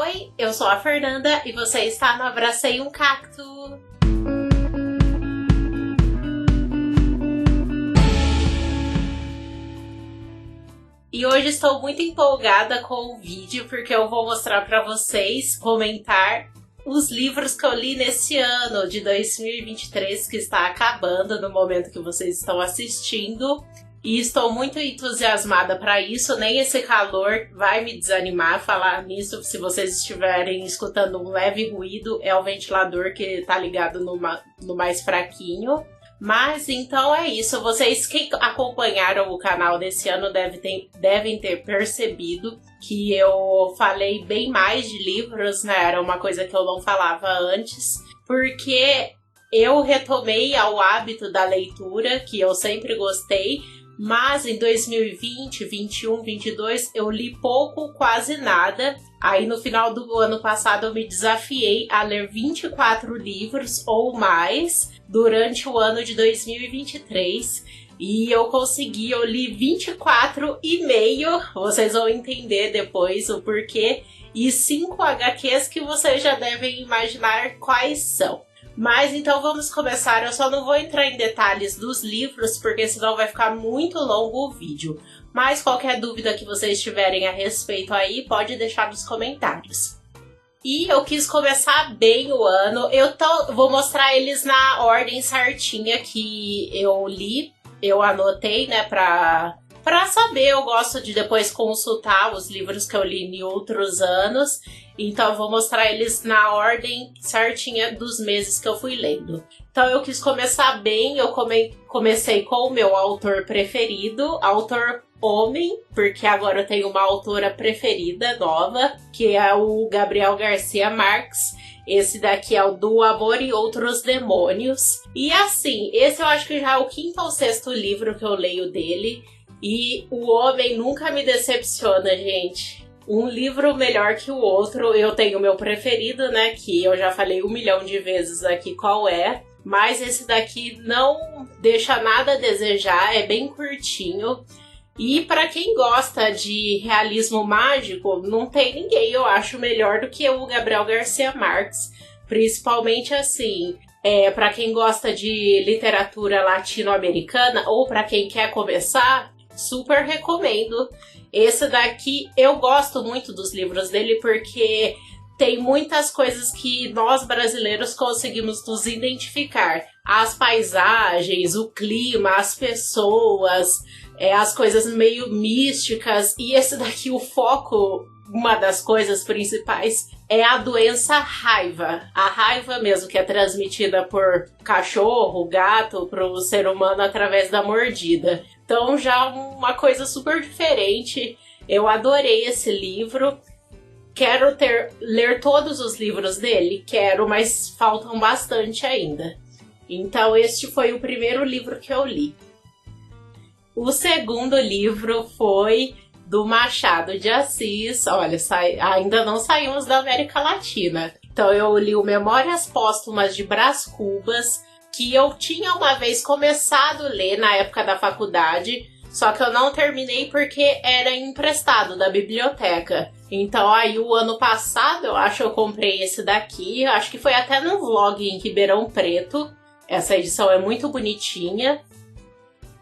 Oi, eu sou a Fernanda e você está no Abracei um Cacto. E hoje estou muito empolgada com o vídeo porque eu vou mostrar para vocês, comentar os livros que eu li nesse ano de 2023 que está acabando no momento que vocês estão assistindo. E estou muito entusiasmada para isso, nem esse calor vai me desanimar falar nisso. Se vocês estiverem escutando um leve ruído, é o ventilador que está ligado no mais fraquinho. Mas então é isso, vocês que acompanharam o canal desse ano devem ter percebido que eu falei bem mais de livros, né? Era uma coisa que eu não falava antes, porque eu retomei ao hábito da leitura, que eu sempre gostei, mas em 2020, 21, 22 eu li pouco, quase nada. Aí no final do ano passado eu me desafiei a ler 24 livros ou mais durante o ano de 2023 e eu consegui, eu li 24 e meio, vocês vão entender depois o porquê, e 5 HQs que vocês já devem imaginar quais são. Mas então vamos começar, eu só não vou entrar em detalhes dos livros, porque senão vai ficar muito longo o vídeo. Mas qualquer dúvida que vocês tiverem a respeito aí, pode deixar nos comentários. E eu quis começar bem o ano, vou mostrar eles na ordem certinha que eu li, eu anotei, né, pra saber, eu gosto de depois consultar os livros que eu li em outros anos. Então eu vou mostrar eles na ordem certinha dos meses que eu fui lendo. Então eu quis começar bem, eu comecei com o meu autor preferido, autor homem, porque agora eu tenho uma autora preferida nova, que é o Gabriel Garcia Marques. Esse daqui é o Do Amor e Outros Demônios. E assim, esse eu acho que já é o 5º ou 6º livro que eu leio dele. E o homem nunca me decepciona, gente. Um livro melhor que o outro. Eu tenho o meu preferido, né? Que eu já falei 1 milhão de vezes aqui qual é. Mas esse daqui não deixa nada a desejar. É bem curtinho. E para quem gosta de realismo mágico, não tem ninguém, eu acho, melhor do que o Gabriel Garcia Marques. Principalmente assim, para quem gosta de literatura latino-americana ou para quem quer começar, super recomendo. Esse daqui, eu gosto muito dos livros dele porque tem muitas coisas que nós brasileiros conseguimos nos identificar. As paisagens, o clima, as pessoas, as coisas meio místicas. E esse daqui, o foco, uma das coisas principais, é a doença raiva. A raiva mesmo, que é transmitida por cachorro, gato, para o ser humano através da mordida. Então já uma coisa super diferente. Eu adorei esse livro. Quero ler todos os livros dele? Quero, mas faltam bastante ainda. Então este foi o primeiro livro que eu li. O segundo livro foi do Machado de Assis. Olha, ainda não saímos da América Latina. Então eu li o Memórias Póstumas de Brás Cubas, que eu tinha uma vez começado a ler na época da faculdade, só que eu não terminei porque era emprestado da biblioteca. Então aí o ano passado, eu acho, eu comprei esse daqui, acho que foi até no vlog em Ribeirão Preto. Essa edição é muito bonitinha,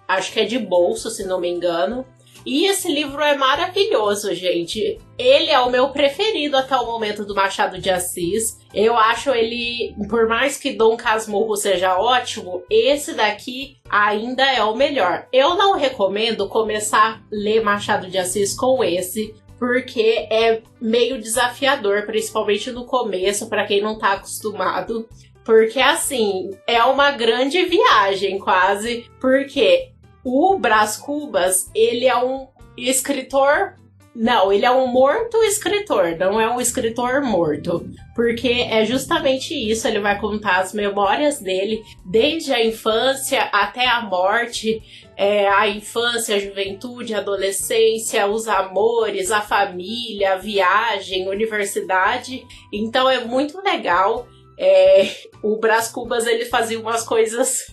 acho que é de bolso, se não me engano. E esse livro é maravilhoso, gente. Ele é o meu preferido até o momento do Machado de Assis. Eu acho ele, por mais que Dom Casmurro seja ótimo, esse daqui ainda é o melhor. Eu não recomendo começar a ler Machado de Assis com esse, porque é meio desafiador, principalmente no começo, para quem não tá acostumado. Porque, assim, é uma grande viagem, quase, porque o Brás Cubas, ele é um escritor... Não, ele é um morto escritor, não é um escritor morto. Porque é justamente isso, ele vai contar as memórias dele, desde a infância até a morte, a infância, a juventude, a adolescência, os amores, a família, a viagem, a universidade. Então é muito legal. O Brás Cubas, ele fazia umas coisas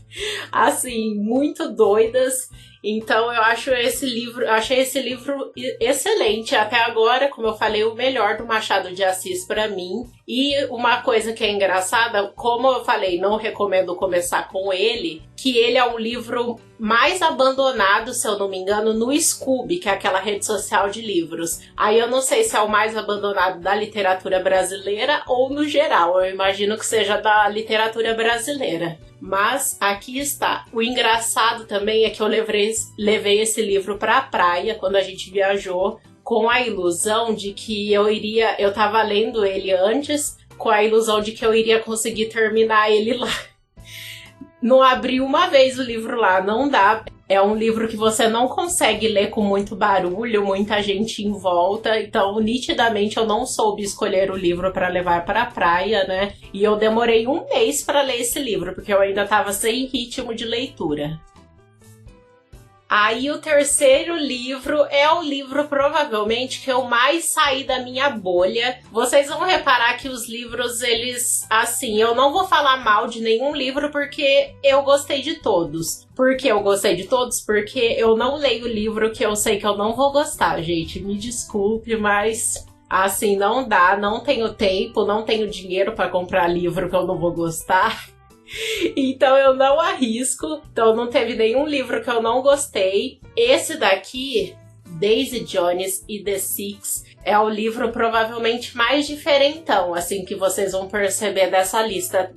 assim, muito doidas. Então eu achei esse livro excelente. Até agora, como eu falei, o melhor do Machado de Assis pra mim. E uma coisa que é engraçada, como eu falei, não recomendo começar com ele, que ele é um livro mais abandonado, se eu não me engano, no Scoob, que é aquela rede social de livros. Aí eu não sei se é o mais abandonado da literatura brasileira ou no geral. Eu imagino que seja da literatura brasileira. Mas aqui está. O engraçado também é que eu levei esse livro pra praia quando a gente viajou, com a ilusão de que eu tava lendo ele antes, com a ilusão de que eu iria conseguir terminar ele lá. Não abri uma vez o livro lá, não dá. É um livro que você não consegue ler com muito barulho, muita gente em volta. Então, nitidamente, eu não soube escolher o livro para levar para a praia, né? E eu demorei um mês para ler esse livro, porque eu ainda estava sem ritmo de leitura. Aí o terceiro livro é o livro provavelmente que eu mais saí da minha bolha. Vocês vão reparar que os livros, eles, assim, eu não vou falar mal de nenhum livro porque eu gostei de todos. Por que eu gostei de todos? Porque eu não leio livro que eu sei que eu não vou gostar, gente. Me desculpe, mas assim, não dá, não tenho tempo, não tenho dinheiro para comprar livro que eu não vou gostar. Então eu não arrisco. Então não teve nenhum livro que eu não gostei. Esse daqui, Daisy Jones e The Six, é o livro provavelmente mais diferentão, assim, que vocês vão perceber dessa lista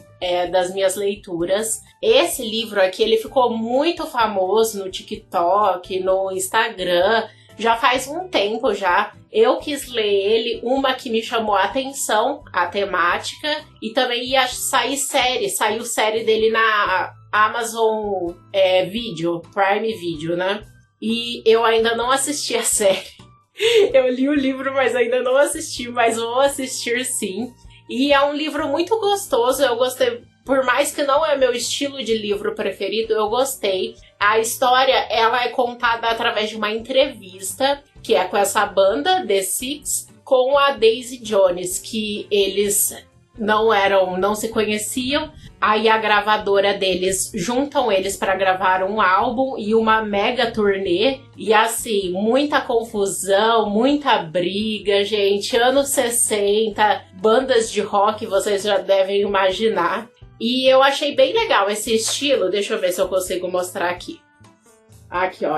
das minhas leituras. Esse livro aqui, ele ficou muito famoso no TikTok, no Instagram. Já faz um tempo já. Eu quis ler ele, uma que me chamou a atenção, a temática, e também ia sair série. Saiu série dele na Amazon Video, Prime Video, né? E eu ainda não assisti a série. Eu li o livro, mas ainda não assisti, mas vou assistir sim. E é um livro muito gostoso, eu gostei. Por mais que não é meu estilo de livro preferido, eu gostei. A história, ela é contada através de uma entrevista, que é com essa banda, The Six, com a Daisy Jones, que eles não se conheciam. Aí a gravadora deles juntam eles para gravar um álbum e uma mega turnê. E assim, muita confusão, muita briga, gente. Anos 60, bandas de rock, vocês já devem imaginar. E eu achei bem legal esse estilo. Deixa eu ver se eu consigo mostrar aqui. Aqui, ó.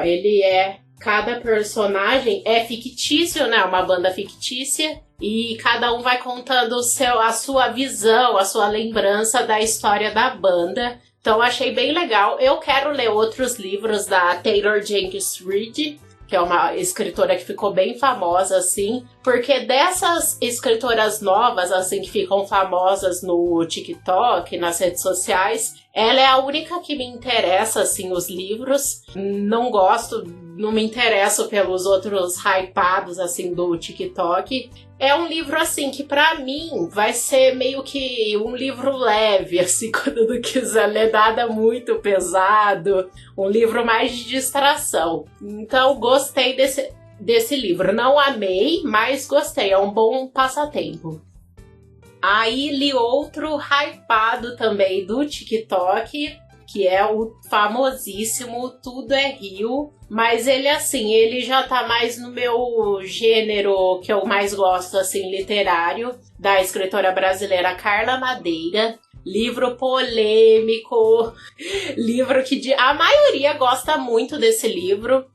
Cada personagem é fictício, né? Uma banda fictícia. E cada um vai contando a sua visão, a sua lembrança da história da banda. Então eu achei bem legal. Eu quero ler outros livros da Taylor Jenkins Reid, que é uma escritora que ficou bem famosa, assim. Porque dessas escritoras novas, assim, que ficam famosas no TikTok, nas redes sociais, ela é a única que me interessa, assim, os livros. Não me interesso pelos outros hypados, assim, do TikTok. É um livro, assim, que pra mim vai ser meio que um livro leve, assim, quando não quiser ler nada muito pesado. Um livro mais de distração. Então, gostei desse livro. Não amei, mas gostei. É um bom passatempo. Aí, li outro hypado também do TikTok, que é o famosíssimo Tudo é Rio. Mas ele, assim, ele já tá mais no meu gênero que eu mais gosto, assim, literário, da escritora brasileira Carla Madeira. Livro polêmico, livro que a maioria gosta muito desse livro,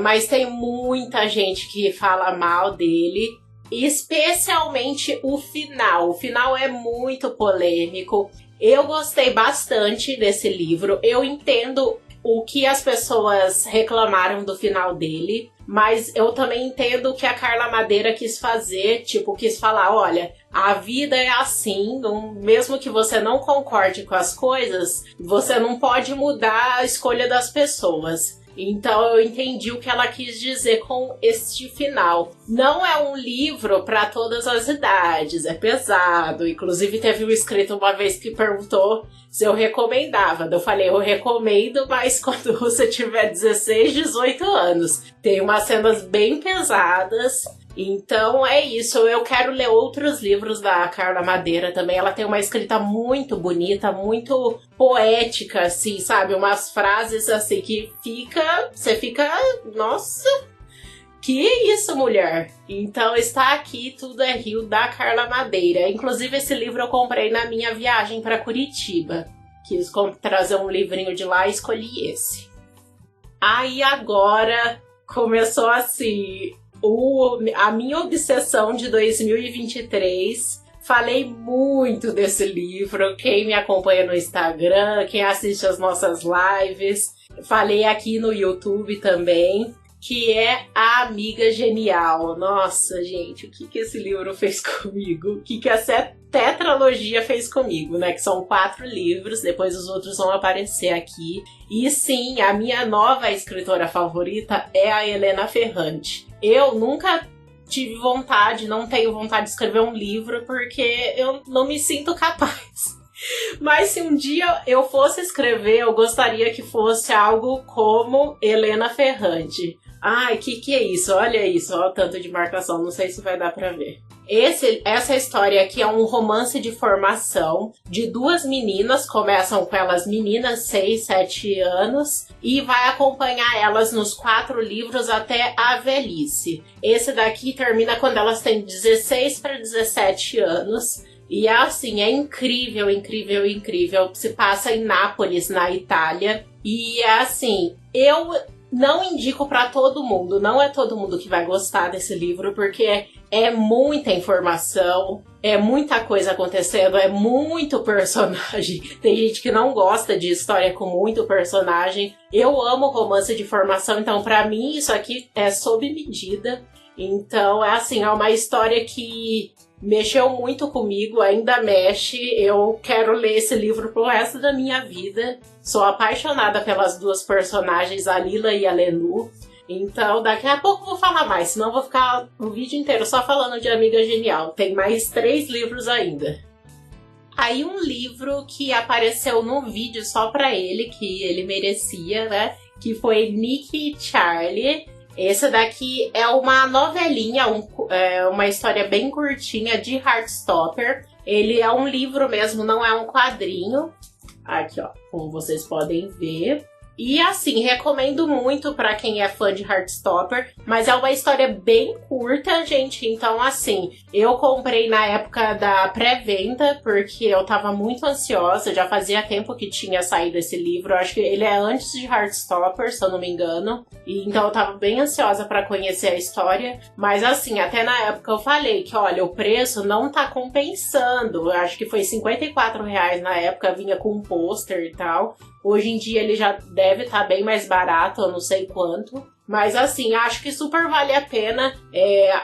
mas tem muita gente que fala mal dele. Especialmente o final. O final é muito polêmico. Eu gostei bastante desse livro. Eu entendo o que as pessoas reclamaram do final dele, mas eu também entendo o que a Carla Madeira quis fazer, tipo, quis falar, olha, a vida é assim, mesmo que você não concorde com as coisas, você não pode mudar a escolha das pessoas. Então eu entendi o que ela quis dizer com este final. Não é um livro para todas as idades, é pesado. Inclusive teve um inscrito uma vez que perguntou se eu recomendava. Eu falei, eu recomendo, mas quando você tiver 16, 18 anos. Tem umas cenas bem pesadas. Então é isso, eu quero ler outros livros da Carla Madeira também. Ela tem uma escrita muito bonita, muito poética, assim, sabe? Umas frases assim que você fica, nossa, que isso, mulher? Então está aqui Tudo é Rio, da Carla Madeira. Inclusive esse livro eu comprei na minha viagem para Curitiba. Quis trazer um livrinho de lá e escolhi esse. Aí agora começou assim... a minha obsessão de 2023, falei muito desse livro, quem me acompanha no Instagram, quem assiste as nossas lives, falei aqui no YouTube também, que é A Amiga Genial. Nossa, gente, o que esse livro fez comigo? O que essa tetralogia fez comigo, né? Que são 4 livros, depois os outros vão aparecer aqui. E sim, a minha nova escritora favorita é a Helena Ferrante. Eu nunca tive vontade, não tenho vontade de escrever um livro porque eu não me sinto capaz. Mas se um dia eu fosse escrever, eu gostaria que fosse algo como Helena Ferrante. Ai, que é isso? Olha isso, olha o tanto de marcação, não sei se vai dar pra ver. Essa história aqui é um romance de formação de 2 meninas, começam com elas meninas, 6, 7 anos, e vai acompanhar elas nos 4 livros até a velhice. Esse daqui termina quando elas têm 16 para 17 anos. E assim, é incrível, incrível, incrível. Se passa em Nápoles, na Itália. E é assim, eu não indico pra todo mundo. Não é todo mundo que vai gostar desse livro, porque é muita informação, é muita coisa acontecendo, é muito personagem. Tem gente que não gosta de história com muito personagem. Eu amo romance de formação, então pra mim isso aqui é sob medida. Então é assim, é uma história que mexeu muito comigo, ainda mexe. Eu quero ler esse livro pro resto da minha vida. Sou apaixonada pelas 2 personagens, a Lila e a Lenu. Então daqui a pouco eu vou falar mais, senão vou ficar o vídeo inteiro só falando de Amiga Genial. Tem mais 3 livros ainda. Aí um livro que apareceu no vídeo só pra ele, que ele merecia, né? Que foi Nick e Charlie. Esse daqui é uma novelinha, uma história bem curtinha de Heartstopper. Ele é um livro mesmo, não é um quadrinho. Aqui, ó, como vocês podem ver. E assim, recomendo muito pra quem é fã de Heartstopper, mas é uma história bem curta, gente. Então assim, eu comprei na época da pré-venda, porque eu tava muito ansiosa, já fazia tempo que tinha saído esse livro. Eu acho que ele é antes de Heartstopper, se eu não me engano. E então eu tava bem ansiosa pra conhecer a história, mas assim, até na época eu falei que, olha, o preço não tá compensando. Eu acho que foi R$54 na época, vinha com um pôster e tal. Hoje em dia ele já deve estar bem mais barato, eu não sei quanto. Mas assim, acho que super vale a pena.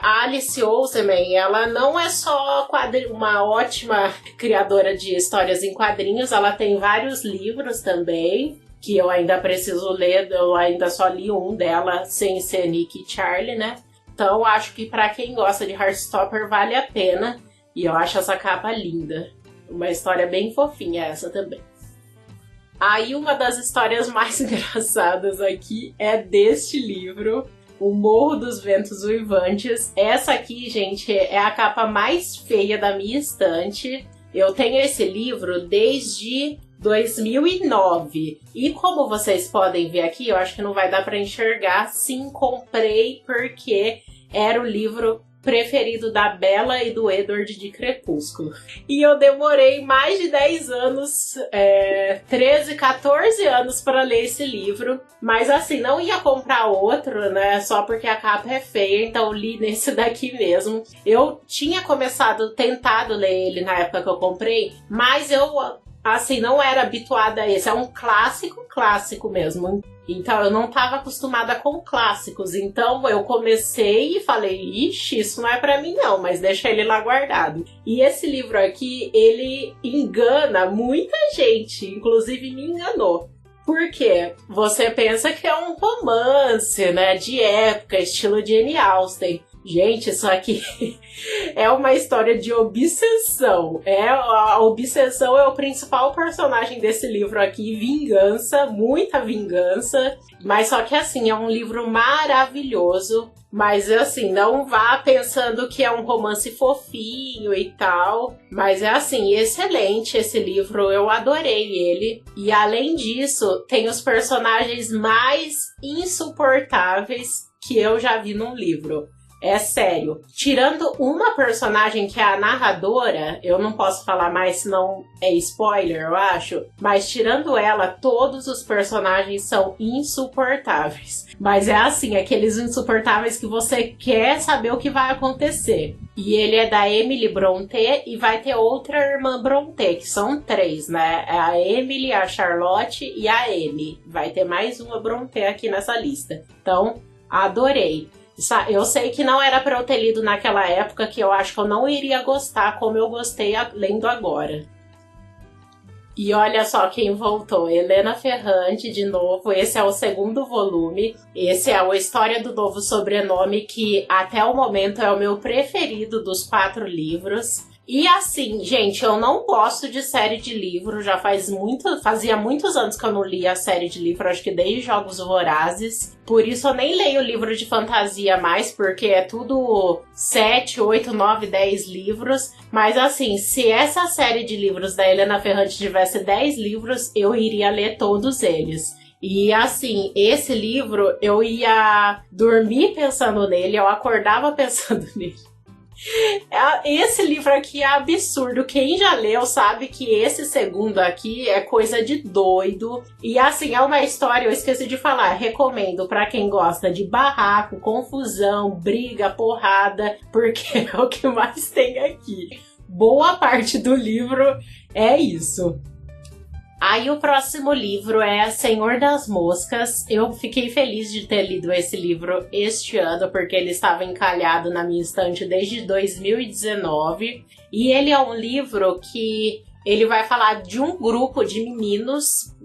A Alice Oseman, ela não é só uma ótima criadora de histórias em quadrinhos, ela tem vários livros também, que eu ainda preciso ler. Eu ainda só li um dela, sem ser Nick e Charlie, né? Então acho que pra quem gosta de Heartstopper vale a pena. E eu acho essa capa linda. Uma história bem fofinha essa também. Aí uma das histórias mais engraçadas aqui é deste livro, O Morro dos Ventos Uivantes. Essa aqui, gente, é a capa mais feia da minha estante. Eu tenho esse livro desde 2009. E como vocês podem ver aqui, eu acho que não vai dar para enxergar. Sim, comprei porque era o livro preferido da Bella e do Edward de Crepúsculo. E eu demorei mais de 10 anos, 13, 14 anos para ler esse livro. Mas assim, não ia comprar outro, né? Só porque a capa é feia, então li nesse daqui mesmo. Eu tinha tentado ler ele na época que eu comprei, mas eu, assim, não era habituada a esse. É um clássico mesmo. Então eu não estava acostumada com clássicos. Então eu comecei e falei, ixi, isso não é pra mim não, mas deixa ele lá guardado. E esse livro aqui, ele engana muita gente, inclusive me enganou. Por quê? Você pensa que é um romance, né, de época, estilo Jane Austen. Gente, isso aqui é uma história de obsessão. A obsessão é o principal personagem desse livro aqui. Vingança, muita vingança. Mas só que assim, é um livro maravilhoso. Mas assim, não vá pensando que é um romance fofinho e tal. Mas é assim, excelente esse livro, eu adorei ele. E além disso, tem os personagens mais insuportáveis que eu já vi num livro. É sério. Tirando uma personagem que é a narradora, eu não posso falar mais, senão é spoiler, eu acho. Mas tirando ela, todos os personagens são insuportáveis. Mas é assim, aqueles insuportáveis que você quer saber o que vai acontecer. E ele é da Emily Brontë e vai ter outra irmã Brontë, que são 3, né? É a Emily, a Charlotte e a Amy. Vai ter mais uma Brontë aqui nessa lista. Então, adorei. Eu sei que não era pra eu ter lido naquela época, que eu acho que eu não iria gostar como eu gostei lendo agora. E olha só quem voltou, Helena Ferrante de novo. Esse é o 2º volume. Esse é a História do Novo Sobrenome, que até o momento é o meu preferido dos 4 livros. E assim, gente, eu não gosto de série de livro, fazia muitos anos que eu não lia a série de livro, acho que desde Jogos Vorazes. Por isso eu nem leio livro de fantasia mais, porque é tudo 7, 8, 9, 10 livros. Mas assim, se essa série de livros da Helena Ferrante tivesse 10 livros, eu iria ler todos eles. E assim, esse livro, eu ia dormir pensando nele, eu acordava pensando nele. Esse livro aqui é absurdo. Quem já leu sabe que esse 2º aqui é coisa de doido. E assim, é uma história, eu esqueci de falar, recomendo pra quem gosta de barraco, confusão, briga, porrada, porque é o que mais tem aqui. Boa parte do livro é isso. Aí o próximo livro é Senhor das Moscas. Eu fiquei feliz de ter lido esse livro este ano, porque ele estava encalhado na minha estante desde 2019. E ele é um livro que ele vai falar de um grupo de meninos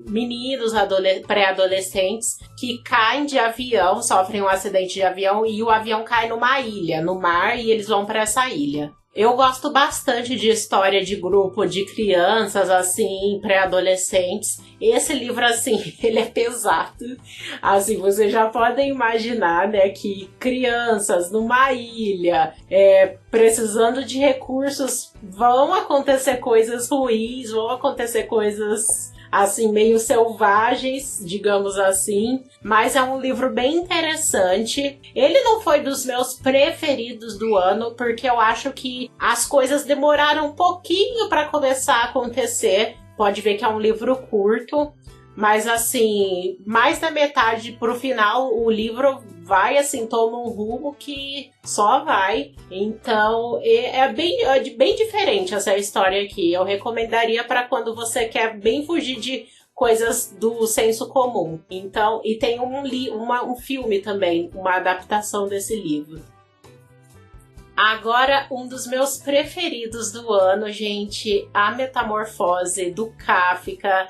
pré-adolescentes, que caem de avião, sofrem um acidente de avião e o avião cai numa ilha, no mar, e eles vão para essa ilha. Eu gosto bastante de história de grupo de crianças, assim, pré-adolescentes. Esse livro, assim, ele é pesado. Assim, vocês já podem imaginar, né, que crianças numa ilha, precisando de recursos, vão acontecer coisas ruins, vão acontecer coisas assim, meio selvagens, digamos assim, mas é um livro bem interessante. Ele não foi dos meus preferidos do ano, porque eu acho que as coisas demoraram um pouquinho para começar a acontecer. Pode ver que é um livro curto, mas assim, mais da metade pro final, o livro vai, assim, toma um rumo que só vai. Então, é bem diferente essa história aqui. Eu recomendaria para quando você quer bem fugir de coisas do senso comum. Então, e tem um filme também, uma adaptação desse livro. Agora, um dos meus preferidos do ano, gente, A Metamorfose, do Kafka.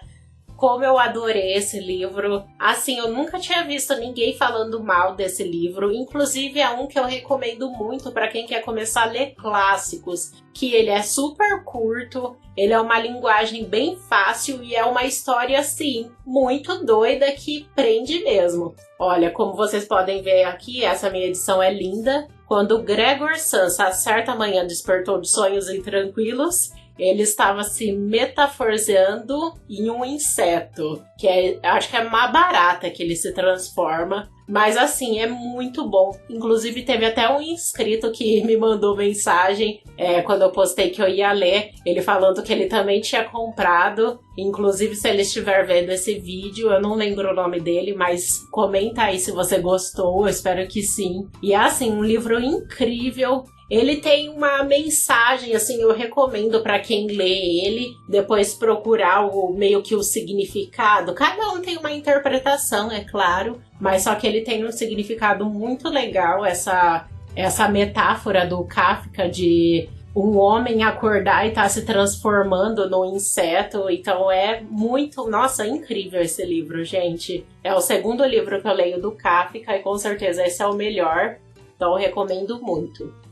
Como eu adorei esse livro. Assim, eu nunca tinha visto ninguém falando mal desse livro. Inclusive, é um que eu recomendo muito para quem quer começar a ler clássicos. Que ele é super curto, ele é uma linguagem bem fácil e é uma história, assim, muito doida que prende mesmo. Olha, como vocês podem ver aqui, essa minha edição é linda. Quando Gregor Samsa, a certa manhã, despertou de sonhos intranquilos, ele estava se metaforseando em um inseto, acho que é uma barata que ele se transforma. Mas assim, é muito bom. Inclusive teve até um inscrito que me mandou mensagem quando eu postei que eu ia ler, ele falando que ele também tinha comprado. Inclusive, se ele estiver vendo esse vídeo, eu não lembro o nome dele, mas comenta aí se você gostou, eu espero que sim. E é assim, um livro incrível. Ele tem uma mensagem, assim, eu recomendo para quem lê ele, depois procurar meio que o significado. Cada um tem uma interpretação, é claro, mas só que ele tem um significado muito legal, essa metáfora do Kafka de um homem acordar e estar se transformando num inseto. Então é muito, nossa, incrível esse livro, gente. É o 2º livro que eu leio do Kafka e com certeza esse é o melhor, então eu recomendo muito.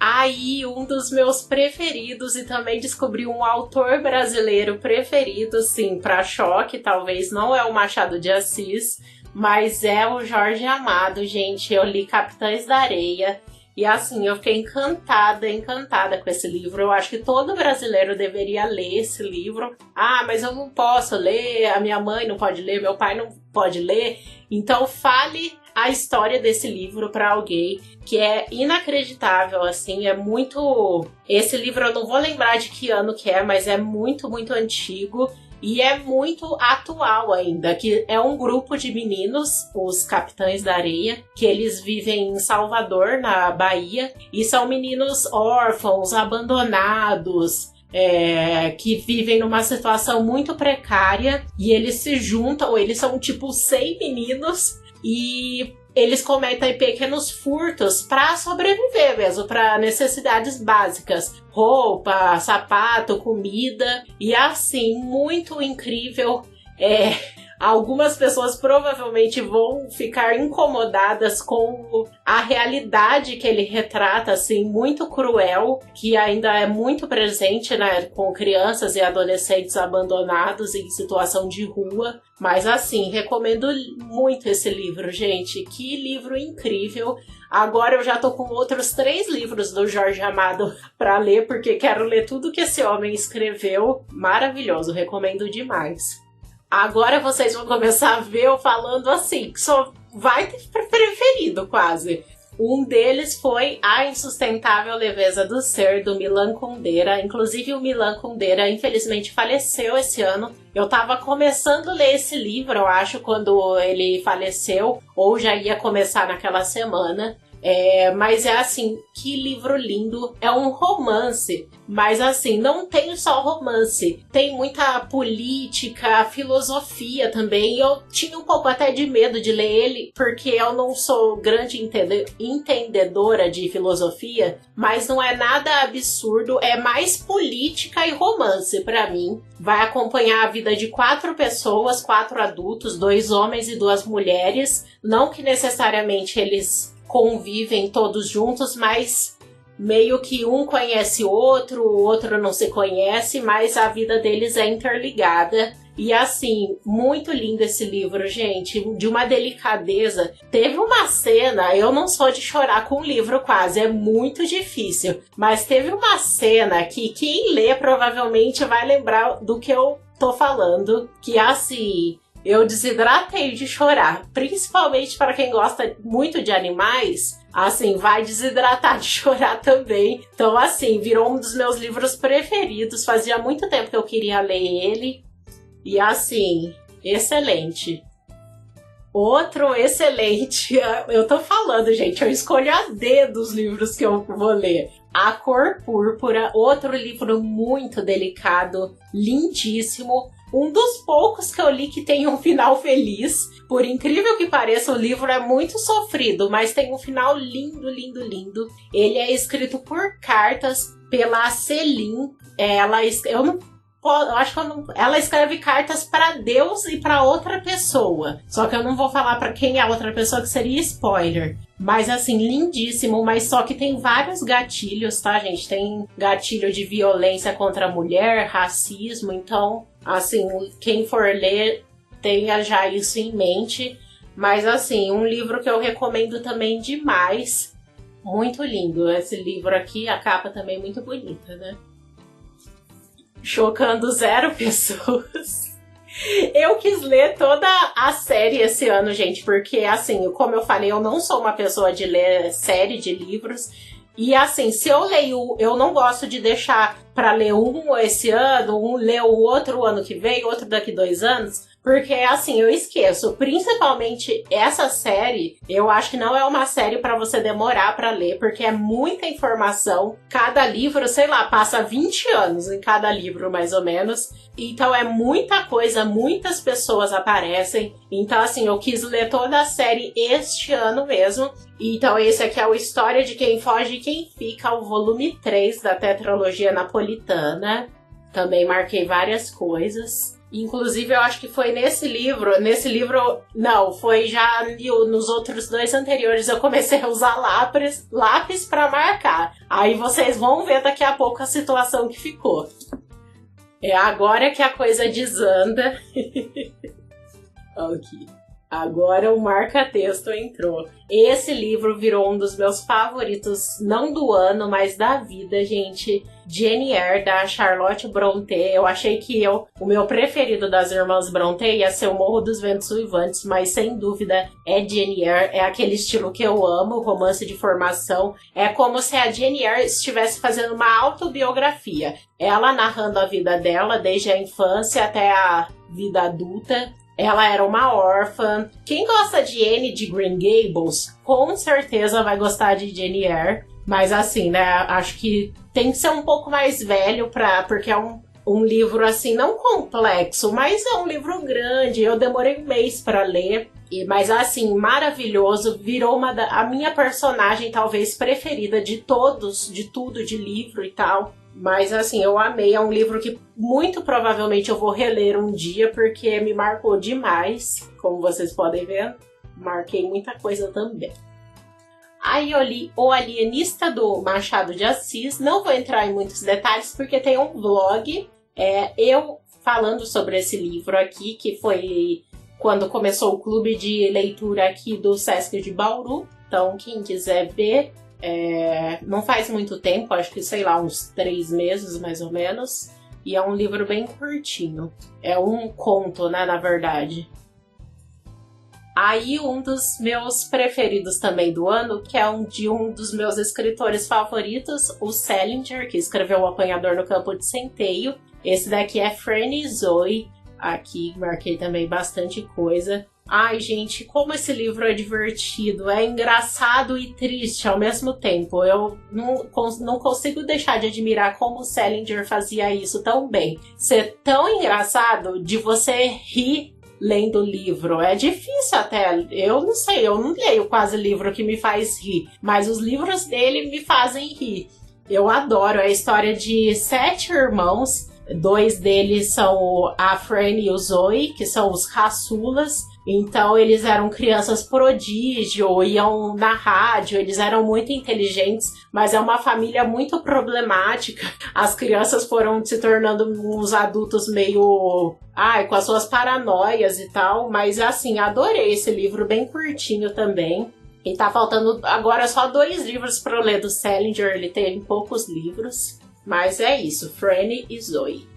Aí, um dos meus preferidos, e também descobri um autor brasileiro preferido, sim, para choque, talvez não é o Machado de Assis, mas é o Jorge Amado, gente. Eu li Capitães da Areia e assim, eu fiquei encantada com esse livro. Eu acho que todo brasileiro deveria ler esse livro. Ah, mas eu não posso ler, a minha mãe não pode ler, meu pai não pode ler. Então fale a história desse livro para alguém, que é inacreditável, assim, é muito... Esse livro eu não vou lembrar de que ano que é, mas é muito antigo. E é muito atual ainda, que é um grupo de meninos, os Capitães da Areia, que eles vivem em Salvador, na Bahia, e são meninos órfãos, abandonados, que vivem numa situação muito precária, e eles se juntam, eles são tipo 100 meninos, e eles cometem pequenos furtos para sobreviver mesmo, para necessidades básicas. Roupa, sapato, comida. E assim, muito incrível. Algumas pessoas provavelmente vão ficar incomodadas com a realidade que ele retrata, assim, muito cruel, que ainda é muito presente, né, com crianças e adolescentes abandonados em situação de rua. Mas assim, recomendo muito esse livro, gente. Que livro incrível! Agora eu já tô com outros 3 livros do Jorge Amado para ler, porque quero ler tudo que esse homem escreveu. Maravilhoso, recomendo demais. Agora vocês vão começar a ver eu falando assim, que só vai ter preferido quase. Um deles foi A Insustentável Leveza do Ser, do Milan Kundera. Inclusive o Milan Kundera infelizmente faleceu esse ano. Eu tava começando a ler esse livro, eu acho, quando ele faleceu, ou já ia começar naquela semana. Mas é assim, que livro lindo. É um romance, mas assim, não tem só romance. Tem muita política, filosofia também. E eu tinha um pouco até de medo de ler ele, porque eu não sou grande entendedora de filosofia, mas não é nada absurdo. É mais política e romance pra mim. Vai acompanhar a vida de 4 pessoas, 4 adultos, 2 homens e 2 mulheres. Não que necessariamente eles convivem todos juntos, mas meio que um conhece o outro não se conhece, mas a vida deles é interligada. E assim, muito lindo esse livro, gente, de uma delicadeza. Teve uma cena, eu não sou de chorar com livro quase, é muito difícil, mas teve uma cena que quem lê provavelmente vai lembrar do que eu tô falando, que assim... Eu desidratei de chorar, principalmente para quem gosta muito de animais, assim, vai desidratar de chorar também. Então, assim, virou um dos meus livros preferidos, fazia muito tempo que eu queria ler ele, e assim, excelente. Outro excelente, eu tô falando, gente, eu escolho a dedo os livros que eu vou ler. A Cor Púrpura, outro livro muito delicado, lindíssimo. Um dos poucos que eu li que tem um final feliz. Por incrível que pareça, o livro é muito sofrido, mas tem um final lindo, lindo, lindo. Ele é escrito por cartas pela Celine. Ela escreve cartas para Deus e para outra pessoa. Só que eu não vou falar para quem é a outra pessoa, que seria spoiler. Mas assim, lindíssimo, mas só que tem vários gatilhos, tá, gente? Tem gatilho de violência contra a mulher, racismo, então, assim, quem for ler, tenha já isso em mente. Mas assim, um livro que eu recomendo também demais. Muito lindo esse livro aqui, a capa também é muito bonita, né? Chocando 0 pessoas. Eu quis ler toda a série esse ano, gente, porque, assim, como eu falei, eu não sou uma pessoa de ler série de livros. E, assim, se eu leio, eu não gosto de deixar pra ler um esse ano, ler o outro ano que vem, outro daqui 2 anos. Porque, assim, eu esqueço. Principalmente essa série, eu acho que não é uma série pra você demorar pra ler, porque é muita informação. Cada livro, sei lá, passa 20 anos em cada livro, mais ou menos. Então é muita coisa, muitas pessoas aparecem. Então, assim, eu quis ler toda a série este ano mesmo. Então esse aqui é o História de Quem Foge e Quem Fica, o volume 3 da tetralogia napolitana. Também marquei várias coisas. Inclusive, eu acho que foi nesse livro, não, foi já nos outros 2 anteriores, eu comecei a usar lápis para marcar. Aí vocês vão ver daqui a pouco a situação que ficou. É agora que a coisa desanda. Aqui. Agora o marca-texto entrou. Esse livro virou um dos meus favoritos, não do ano, mas da vida, gente. Jane Eyre, da Charlotte Brontë. Eu achei que o meu preferido das irmãs Brontë ia ser o Morro dos Ventos Uivantes, mas sem dúvida é Jane Eyre. É aquele estilo que eu amo, romance de formação. É como se a Jane Eyre estivesse fazendo uma autobiografia. Ela narrando a vida dela, desde a infância até a vida adulta. Ela era uma órfã. Quem gosta de Anne de Green Gables, com certeza vai gostar de Jane Eyre. Mas assim, né, acho que tem que ser um pouco mais velho porque é um livro assim, não complexo, mas é um livro grande. Eu demorei um mês para ler. Mas assim, maravilhoso. Virou a minha personagem talvez preferida de todos, de tudo, de livro e tal. Mas assim, eu amei, é um livro que muito provavelmente eu vou reler um dia, porque me marcou demais, como vocês podem ver, marquei muita coisa também. Aí eu li O Alienista, do Machado de Assis, não vou entrar em muitos detalhes, porque tem um vlog, eu falando sobre esse livro aqui, que foi quando começou o clube de leitura aqui do Sesc de Bauru, então quem quiser ver... não faz muito tempo, acho que, sei lá, uns 3 meses mais ou menos. E é um livro bem curtinho. É um conto, né, na verdade. Aí um dos meus preferidos também do ano, que é um dos meus escritores favoritos, o Salinger, que escreveu O Apanhador no Campo de Centeio. Esse daqui é Franny Zoe. Aqui marquei também bastante coisa. Ai, gente, como esse livro é divertido, é engraçado e triste ao mesmo tempo. Eu não consigo deixar de admirar como o Salinger fazia isso tão bem. Ser tão engraçado de você rir lendo o livro. É difícil até, eu não sei, eu não leio quase livro que me faz rir, mas os livros dele me fazem rir. Eu adoro a história de 7 irmãos. 2 deles são a Fran e o Zoe, que são os caçulas. Então eles eram crianças prodígio, iam na rádio, eles eram muito inteligentes, mas é uma família muito problemática. As crianças foram se tornando uns adultos meio... com as suas paranoias e tal, mas assim, adorei esse livro, bem curtinho também. E tá faltando agora só 2 livros para eu ler do Salinger, ele tem poucos livros. Mas é isso, Franny e Zoe.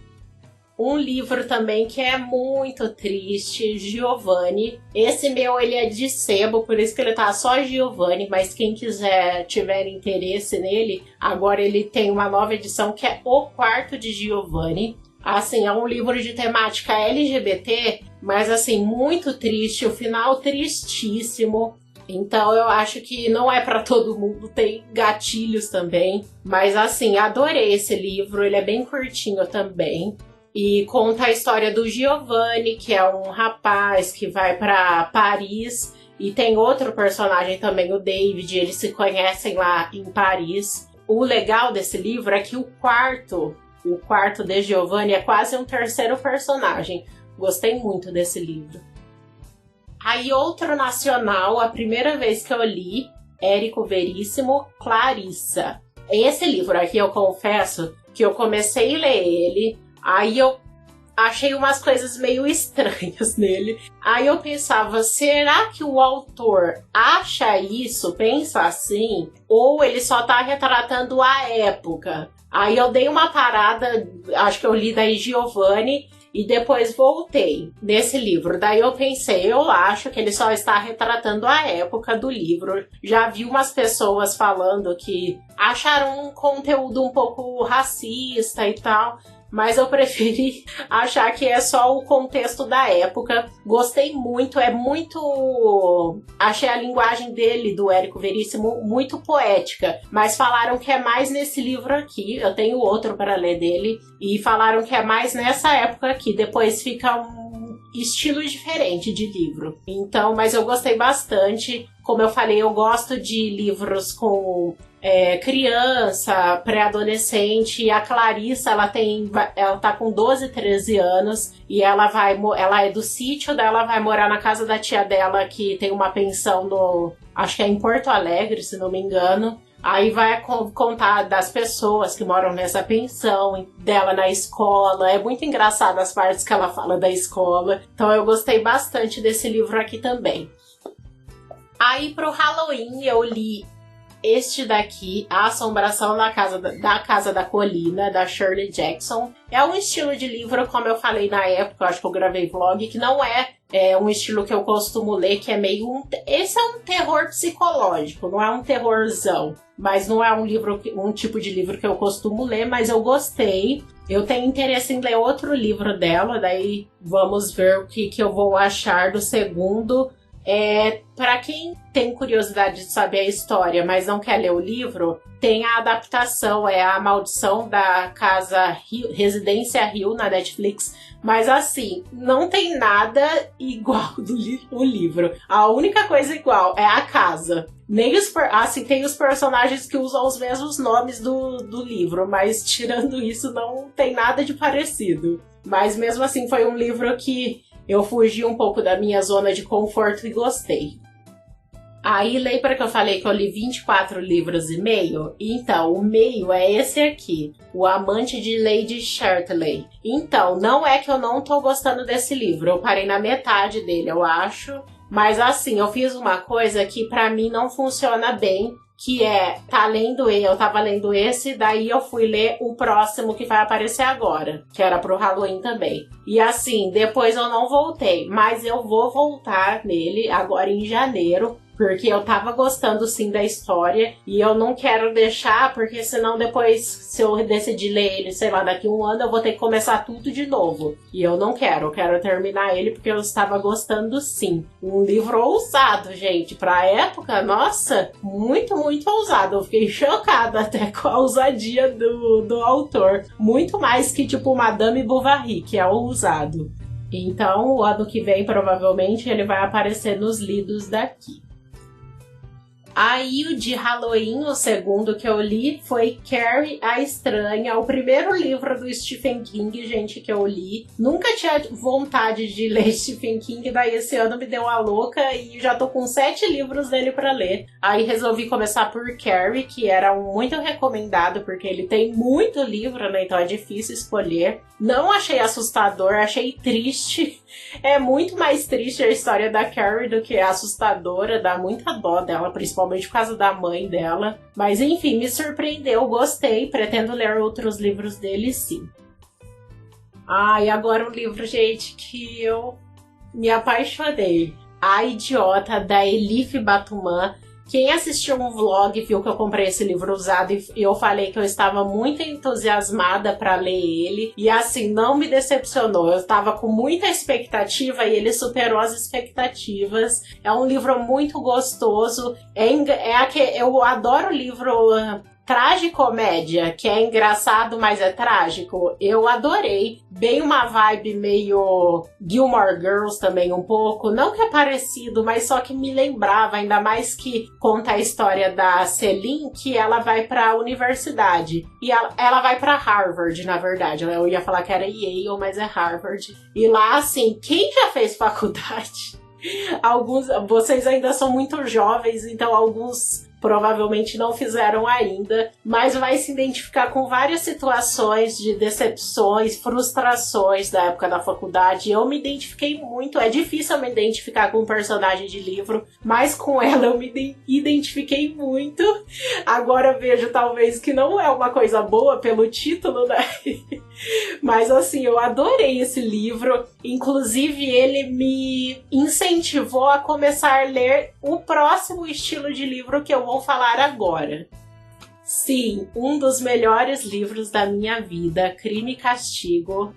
Um livro também que é muito triste, Giovanni. Esse meu, ele é de sebo, por isso que ele tá só Giovanni, mas quem tiver interesse nele, agora ele tem uma nova edição que é O Quarto de Giovanni. Assim, é um livro de temática LGBT, mas assim, muito triste, o final tristíssimo. Então eu acho que não é pra todo mundo, tem gatilhos também. Mas assim, adorei esse livro, ele é bem curtinho também. E conta a história do Giovanni, que é um rapaz que vai pra Paris. E tem outro personagem também, o David, eles se conhecem lá em Paris. O legal desse livro é que o quarto de Giovanni é quase um terceiro personagem. Gostei muito desse livro. Aí outro nacional, a primeira vez que eu li, Érico Veríssimo, Clarissa. Esse livro aqui, eu confesso que eu comecei a ler ele, aí eu achei umas coisas meio estranhas nele. Aí eu pensava, será que o autor acha isso, pensa assim? Ou ele só tá retratando a época? Aí eu dei uma parada, acho que eu li daí Giovanni, e depois voltei nesse livro. Daí eu pensei, eu acho que ele só está retratando a época do livro. Já vi umas pessoas falando que acharam um conteúdo um pouco racista e tal, mas eu preferi achar que é só o contexto da época. Gostei muito, achei a linguagem dele, do Érico Veríssimo, muito poética, mas falaram que é mais nesse livro aqui, eu tenho outro para ler dele, e falaram que é mais nessa época aqui, depois fica um estilo diferente de livro. Então, mas eu gostei bastante. Como eu falei, eu gosto de livros com criança, pré-adolescente. A Clarissa, ela tá com 12, 13 anos e ela é do sítio dela, vai morar na casa da tia dela, que tem uma pensão acho que é em Porto Alegre, se não me engano. Aí vai contar das pessoas que moram nessa pensão, dela na escola. É muito engraçado as partes que ela fala da escola. Então eu gostei bastante desse livro aqui também. Aí pro Halloween eu li este daqui, A Assombração da Casa da Colina, da Shirley Jackson. É um estilo de livro, como eu falei na época, eu acho que eu gravei vlog, que não é um estilo que eu costumo ler, que é meio esse é um terror psicológico, não é um terrorzão. Mas não é um tipo de livro que eu costumo ler, mas eu gostei. Eu tenho interesse em ler outro livro dela, daí vamos ver o que eu vou achar do segundo. Para quem tem curiosidade de saber a história, mas não quer ler o livro, tem a adaptação, A Maldição da Casa Residência Hill na Netflix. Mas assim, não tem nada igual o livro. A única coisa igual é a casa. Nem tem os personagens que usam os mesmos nomes do livro, mas tirando isso não tem nada de parecido. Mas mesmo assim foi um livro que eu fugi um pouco da minha zona de conforto e gostei. Aí lembra que eu falei que eu li 24 livros e meio? Então, o meio é esse aqui, O Amante de Lady Chatterley. Então, não é que eu não tô gostando desse livro, eu parei na metade dele, eu acho. Mas assim, eu fiz uma coisa que pra mim não funciona bem, que eu tava lendo esse, daí eu fui ler o próximo que vai aparecer agora, que era pro Halloween também. E assim, depois eu não voltei, mas eu vou voltar nele agora em janeiro, porque eu tava gostando sim da história e eu não quero deixar, porque senão depois, se eu decidir ler ele, sei lá, daqui a um ano, eu vou ter que começar tudo de novo. E eu não quero, eu quero terminar ele porque eu estava gostando sim. Um livro ousado, gente, pra época, nossa, muito, muito ousado. Eu fiquei chocada até com a ousadia do autor. Muito mais que tipo Madame Bovary, que é ousado. Então, o ano que vem, provavelmente, ele vai aparecer nos lidos daqui. Aí o de Halloween, o segundo que eu li, foi Carrie a Estranha, o primeiro livro do Stephen King, gente, que eu li. Nunca tinha vontade de ler Stephen King, daí esse ano me deu a louca e já tô com 7 livros dele pra ler. Aí resolvi começar por Carrie, que era muito recomendado, porque ele tem muito livro, né, então é difícil escolher. Não achei assustador, achei triste. É muito mais triste a história da Carrie do que assustadora, dá muita dó dela, principalmente por causa da mãe dela. Mas enfim, me surpreendeu, gostei, pretendo ler outros livros dele sim. E agora um livro, gente, que eu me apaixonei. A Idiota, da Elif Batuman. Quem assistiu um vlog viu que eu comprei esse livro usado e eu falei que eu estava muito entusiasmada para ler ele. E assim, não me decepcionou. Eu estava com muita expectativa e ele superou as expectativas. É um livro muito gostoso. Eu adoro livro tragicomédia, que é engraçado, mas é trágico. Eu adorei. Bem uma vibe meio Gilmore Girls também um pouco. Não que é parecido, mas só que me lembrava, ainda mais que conta a história da Celine, que ela vai pra universidade. E ela vai pra Harvard, na verdade. Eu ia falar que era Yale, mas é Harvard. E lá, assim, quem já fez faculdade? Vocês ainda são muito jovens, então alguns provavelmente não fizeram ainda, mas vai se identificar com várias situações de decepções, frustrações da época da faculdade. Eu me identifiquei muito, é difícil eu me identificar com um personagem de livro, mas com ela eu me identifiquei muito. Agora vejo talvez que não é uma coisa boa pelo título, né? Mas assim, eu adorei esse livro, inclusive ele me incentivou a começar a ler o próximo estilo de livro que eu vou falar agora. Sim, um dos melhores livros da minha vida, Crime e Castigo.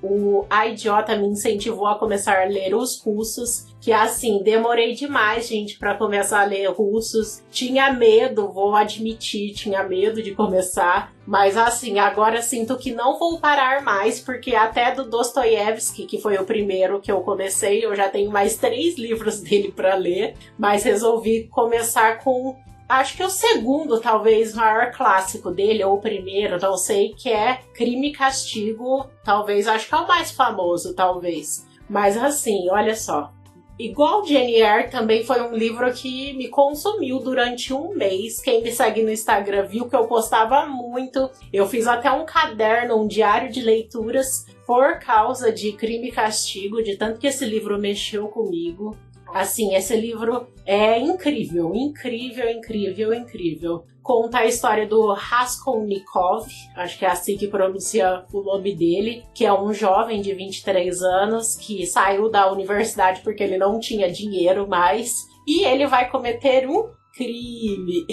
A Idiota me incentivou a começar a ler os russos, que assim, demorei demais, gente, para começar a ler russos. Tinha medo, vou admitir, tinha medo de começar. Mas assim, agora sinto que não vou parar mais, porque até do Dostoiévski, que foi o primeiro que eu comecei, eu já tenho mais 3 livros dele para ler. Mas resolvi começar com... acho que o segundo, talvez, maior clássico dele, ou o primeiro, não sei, que é Crime e Castigo, talvez, acho que é o mais famoso, talvez. Mas assim, olha só, Igual Jane Eyre, também foi um livro que me consumiu durante um mês. Quem me segue no Instagram viu que eu postava muito. Eu fiz até um caderno, um diário de leituras por causa de Crime e Castigo, de tanto que esse livro mexeu comigo. Assim, esse livro é incrível, incrível, incrível, incrível. Conta a história do Raskolnikov, acho que é assim que pronuncia o nome dele, que é um jovem de 23 anos que saiu da universidade porque ele não tinha dinheiro mais e ele vai cometer um crime.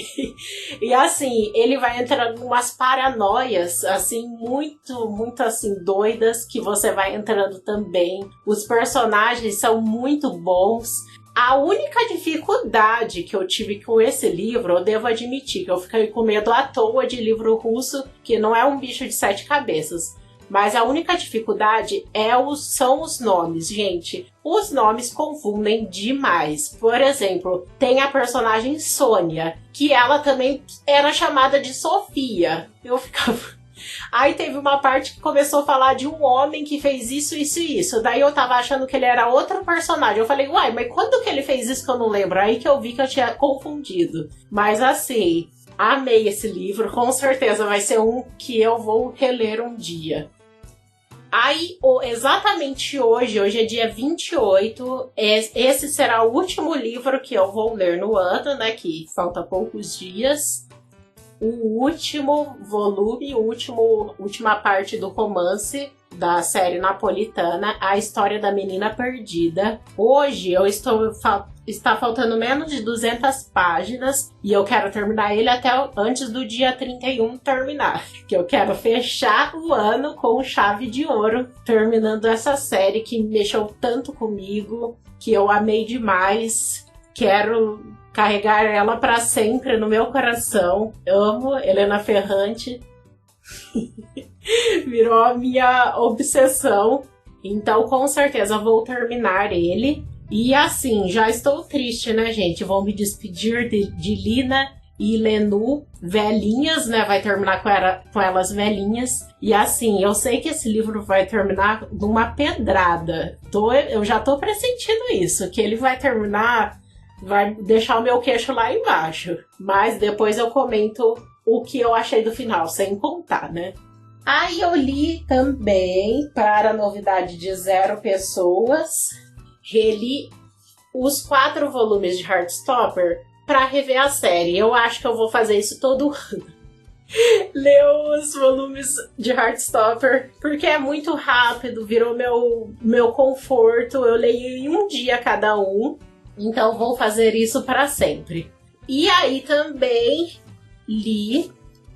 E assim, ele vai entrando em umas paranoias, assim, muito assim, doidas, que você vai entrando também. Os personagens são muito bons. A única dificuldade que eu tive com esse livro, eu devo admitir, que eu fiquei com medo à toa de livro russo, que não é um bicho de 7 cabeças. Mas a única dificuldade são os nomes, gente. Os nomes confundem demais. Por exemplo, tem a personagem Sônia, que ela também era chamada de Sofia. Eu ficava... Aí teve uma parte que começou a falar de um homem que fez isso, isso e isso. Daí eu tava achando que ele era outro personagem. Eu falei, uai, mas quando que ele fez isso que eu não lembro? Aí que eu vi que eu tinha confundido. Mas assim, amei esse livro. Com certeza vai ser um que eu vou reler um dia. Aí, exatamente hoje é dia 28, esse será o último livro que eu vou ler no ano, né? Que falta poucos dias. O último volume, última parte do romance da série napolitana, A História da Menina Perdida. Hoje está faltando menos de 200 páginas e eu quero terminar ele até antes do dia 31 terminar. Que eu quero fechar o ano com chave de ouro, terminando essa série que mexeu tanto comigo, que eu amei demais. Quero carregar ela para sempre no meu coração. Amo Helena Ferrante. Virou a minha obsessão. Então, com certeza, vou terminar ele. E assim, já estou triste, né, gente? Vou me despedir de Lina e Lenu, velhinhas, né? Vai terminar com elas velhinhas. E assim, eu sei que esse livro vai terminar numa pedrada. Eu já tô pressentindo isso, que ele vai terminar... vai deixar o meu queixo lá embaixo. Mas depois eu comento o que eu achei do final, sem contar, né? Aí eu li também, para a novidade de 0 pessoas, reli os 4 volumes de Heartstopper para rever a série. Eu acho que eu vou fazer isso todo ano. Ler os volumes de Heartstopper, porque é muito rápido, virou meu conforto. Eu leio em um dia cada um. Então vou fazer isso para sempre. E aí também li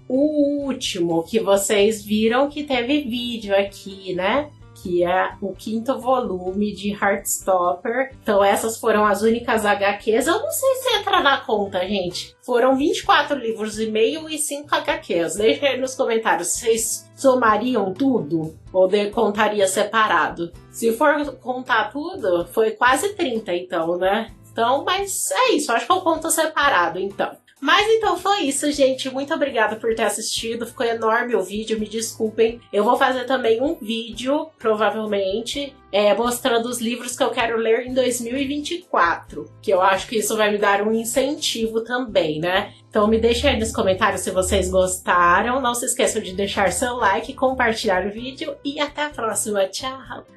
o último que vocês viram que teve vídeo aqui, né? Que é o 5º volume de Heartstopper. Então essas foram as únicas HQs. Eu não sei se entra na conta, gente. Foram 24 livros e meio e 5 HQs. Deixem aí nos comentários. Vocês somariam tudo? Ou contaria separado? Se for contar tudo, foi quase 30 então, né? Então, mas é isso. Acho que eu conto separado, então. Mas então foi isso, gente. Muito obrigada por ter assistido. Ficou enorme o vídeo, me desculpem. Eu vou fazer também um vídeo, provavelmente, mostrando os livros que eu quero ler em 2024. Que eu acho que isso vai me dar um incentivo também, né? Então me deixem aí nos comentários se vocês gostaram. Não se esqueçam de deixar seu like, compartilhar o vídeo e até a próxima. Tchau!